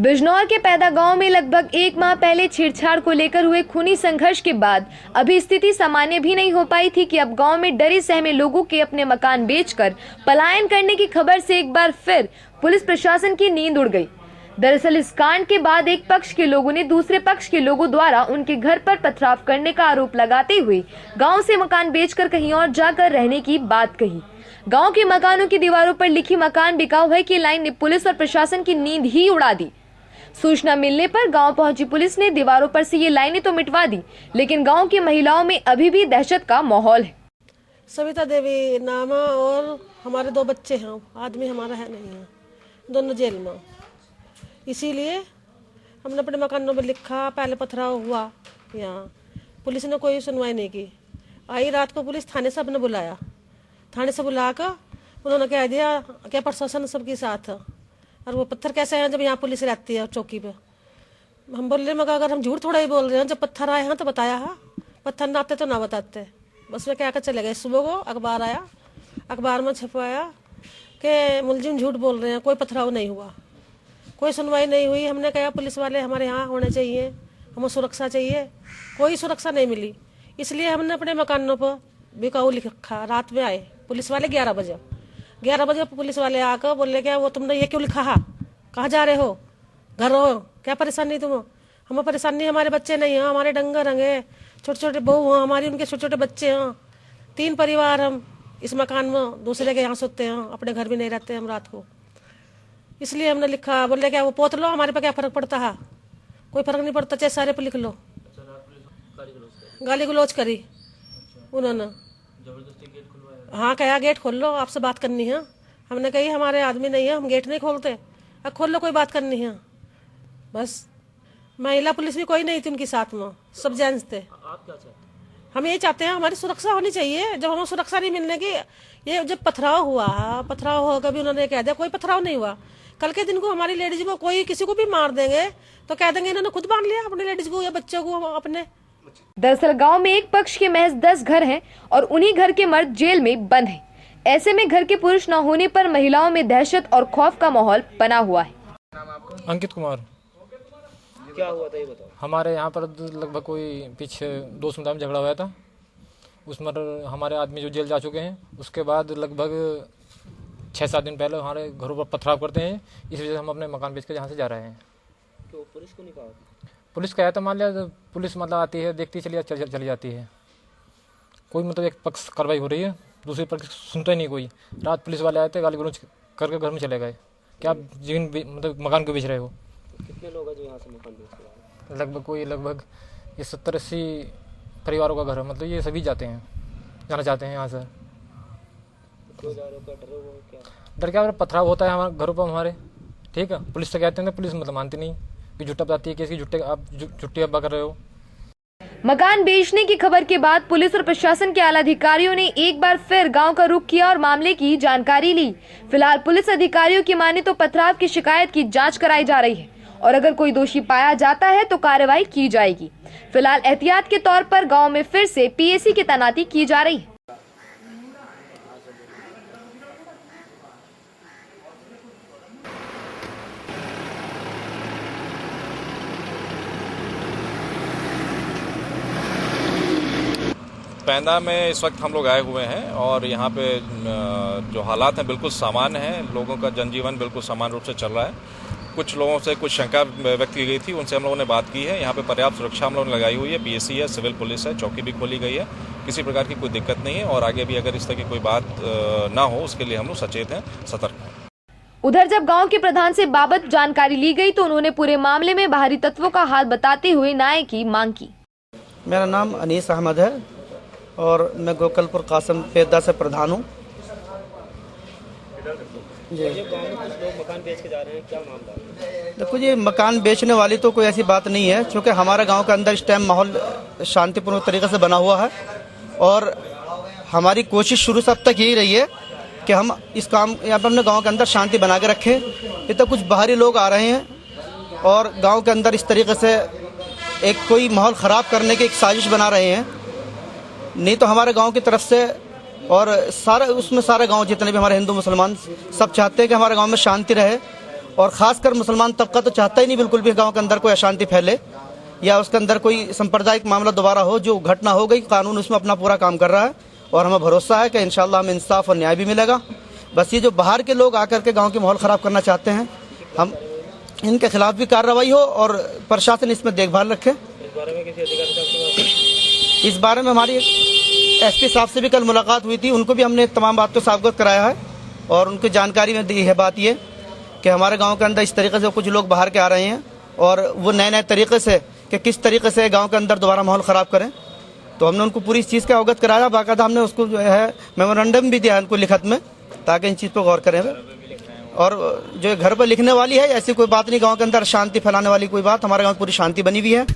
बिजनौर के पैदा गांव में लगभग एक माह पहले छेड़छाड़ को लेकर हुए खूनी संघर्ष के बाद अभी स्थिति सामान्य भी नहीं हो पाई थी कि अब गांव में डरे सहमे लोगों के अपने मकान बेचकर पलायन करने की खबर से एक बार फिर पुलिस प्रशासन की नींद उड़ गई। दरअसल इस कांड के बाद एक पक्ष के लोगों ने दूसरे पक्ष के लोगों द्वारा उनके घर पर पथराव करने का आरोप लगाते हुए गाँव से मकान बेचकर कहीं और जाकर रहने की बात कही। गांव के मकानों की दीवारों पर लिखी मकान बिकाऊ है की लाइन ने पुलिस और प्रशासन की नींद ही उड़ा दी। सूचना मिलने पर गांव पहुंची पुलिस ने दीवारों पर से ये लाइनें तो मिटवा दी, लेकिन गांव की महिलाओं में अभी भी दहशत का माहौल है। सविता देवी नामा और हमारे 2 बच्चे हैं, आदमी हमारा है नहीं है, दोनों जेल में। इसीलिए हमने अपने मकानों में लिखा, पहले पथराव हुआ यहाँ, पुलिस ने कोई सुनवाई नहीं की। आई रात को पुलिस थाने से अपने बुलाया, थाने से बुलाकर उन्होंने कह दिया क्या प्रशासन सबके साथ है और वो पत्थर कैसे हैं जब यहाँ पुलिस रहती है चौकी पे। हम बोल रहे मगर अगर हम झूठ थोड़ा ही बोल रहे हैं, जब पत्थर आए हैं तो बताया है, पत्थर ना आते तो ना बताते। बस वे क्या कर चले गए। सुबह को अखबार आया, अखबार में छपवाया कि मुलजिम झूठ बोल रहे हैं, कोई पथराव नहीं हुआ, कोई सुनवाई नहीं हुई। हमने कहा पुलिस वाले हमारे यहाँ होने चाहिए, हमें सुरक्षा चाहिए, कोई सुरक्षा नहीं मिली। इसलिए हमने अपने मकानों पर बिकाऊ लिखा। रात में आए पुलिस वाले 11 बजे पुलिस वाले आकर बोले क्या वो तुमने ये क्यों लिखा है, कहाँ जा रहे हो, घर हो, क्या परेशानी तुम। हमें परेशानी हमारे बच्चे नहीं हैं, हमारे डंगर रंगे, छोटे छोटे बहू हैं हमारी, उनके छोटे छोटे बच्चे हैं, 3 परिवार हम इस मकान में दूसरे के यहाँ सोते हैं, अपने घर भी नहीं रहते हम रात को। इसलिए हमने लिखा। बोले क्या वो पोत लो, हमारे पे क्या फर्क पड़ता है, कोई फर्क नहीं पड़ता, चाहे सारे पे लिख लो। गाली गलौज करी उन्होंने। हाँ कहा गेट खोल लो, आपसे बात करनी है। हमने कही हमारे आदमी नहीं है, हम गेट नहीं खोलते, अब खोल लो, कोई बात करनी है। बस महिला पुलिस भी कोई नहीं थी उनके साथ में, सब जेंट्स थे। आप क्या चाहते हैं? हम यही चाहते हैं हमारी सुरक्षा होनी चाहिए। जब हमें सुरक्षा नहीं मिलने की, ये जब पथराव हुआ, पथराव हो कभी उन्होंने कह दिया कोई पथराव नहीं हुआ, कल के दिन को हमारी लेडीज को कोई किसी को भी मार देंगे तो कह देंगे इन्होंने खुद मार लिया अपने लेडीज को या बच्चों को अपने। दरअसल गांव में एक पक्ष के महज 10 घर हैं और उन्हीं घर के मर्द जेल में बंद हैं। ऐसे में घर के पुरुष न होने पर महिलाओं में दहशत और खौफ का माहौल बना हुआ है। अंकित कुमार। क्या हुआ था ये बताओ। हमारे यहाँ पर लगभग कोई पीछे 2 समुदाय में झगड़ा हुआ था, उसमें हमारे आदमी जो जेल जा चुके हैं, उसके बाद लगभग 6-7 दिन पहले हमारे घरों पर पथराव करते हैं। इस वजह से हम अपने मकान बेच कर यहाँ से जा रहे हैं। तो पुलिस को नहीं कहा? पुलिस का है तो मान लिया, पुलिस मतलब आती है, देखती चली जाती है, कोई मतलब एक पक्ष कार्रवाई हो रही है, दूसरी पक्ष सुनता ही नहीं कोई। रात पुलिस वाले आए थे, गाली गलौज करके घर में चले गए। क्या आप जमीन मतलब मकान को बेच रहे हो? कितने लोग हैं जो यहाँ से मकान बेच रहे हैं? लगभग ये 70-80 परिवारों का घर है, मतलब ये सभी जाना चाहते हैं यहाँ से। क्यों जा रहे हो, क्या डर हो क्या? डर क्या, पथराव होता है हमारे घरों पर हमारे, ठीक है। पुलिस से कहते हैं तो पुलिस मतलब मानती नहीं कि झुट्टा बताती है कि आप झुट्टी अब्बा कर रहे हो। मकान बेचने की खबर के बाद पुलिस और प्रशासन के आला अधिकारियों ने एक बार फिर गांव का रुख किया और मामले की जानकारी ली। फिलहाल पुलिस अधिकारियों की माने तो पथराव की शिकायत की जांच कराई जा रही है और अगर कोई दोषी पाया जाता है तो कार्रवाई की जाएगी। फिलहाल एहतियात के तौर पर गांव में फिर से पीएसी की तैनाती की जा रही है। पैंदा में इस वक्त हम लोग आए हुए हैं और यहाँ पे जो हालात हैं बिल्कुल सामान्य हैं, लोगों का जनजीवन बिल्कुल सामान्य रूप से चल रहा है। कुछ लोगों से कुछ शंका व्यक्त की गई थी, उनसे हम लोगों ने बात की है। यहाँ पे पर्याप्त सुरक्षा हम लोगों ने लगाई हुई है, पीएसी है, सिविल पुलिस है, चौकी भी खोली गई है, किसी प्रकार की कोई दिक्कत नहीं है और आगे भी अगर इस तरह की कोई बात ना हो उसके लिए हम लोग सचेत हैं, सतर्क हैं। उधर जब गांव के प्रधान से बाबत जानकारी ली गई तो उन्होंने पूरे मामले में बाहरी तत्वों का हाथ बताते हुए न्याय की मांग की। मेरा नाम अनीस अहमद है और मैं गोकलपुर कासम पैदा से प्रधान हूँ। ये गांव में कुछ लोग मकान बेच के जा रहे हैं, क्या मामला है? देखो ये मकान बेचने वाली तो कोई ऐसी बात नहीं है, क्योंकि हमारे गांव के अंदर इस टाइम माहौल शांतिपूर्ण तरीके से बना हुआ है और हमारी कोशिश शुरू से अब तक यही रही है कि हम इस काम यहाँ पर अपने गाँव के अंदर शांति बना के रखें। ये तो कुछ बाहरी लोग आ रहे हैं और गाँव के अंदर इस तरीके से एक कोई माहौल ख़राब करने की एक साजिश बना रहे हैं। नहीं तो हमारे गांव की तरफ से और सारे गांव जितने भी हमारे हिंदू मुसलमान सब चाहते हैं कि हमारे गांव में शांति रहे और ख़ासकर मुसलमान तबका तो चाहता ही नहीं बिल्कुल भी गांव के अंदर कोई अशांति फैले या उसके अंदर कोई सांप्रदायिक मामला दोबारा हो। जो घटना हो गई, कानून उसमें अपना पूरा काम कर रहा है और हमें भरोसा है कि इंशाल्लाह हमें इंसाफ और न्याय भी मिलेगा। बस ये जो बाहर के लोग आकर के गांव के माहौल ख़राब करना चाहते हैं, हम इनके खिलाफ भी कार्रवाई हो और प्रशासन इसमें देखभाल रखे। इस बारे में किसी अधिकारी साहब से बात हुई? इस बारे में हमारी एसपी साहब से भी कल मुलाकात हुई थी, उनको भी हमने तमाम बातों से अवगत कराया है और उनकी जानकारी में दी है बात ये कि हमारे गांव के अंदर इस तरीके से कुछ लोग बाहर के आ रहे हैं और वो नए नए तरीके से कि किस तरीके से गांव के अंदर दोबारा माहौल ख़राब करें। तो हमने उनको पूरी इस चीज़ का अवगत कराया। बाकायदा हमने उसको जो है मेमोरेंडम भी दिया उनको लिखत में, ताकि इन चीज़ पर गौर करें। और जो घर पर लिखने वाली है, ऐसी कोई बात नहीं, गाँव के अंदर शांति फैलाने वाली कोई बात, हमारे गाँव में पूरी शांति बनी हुई है।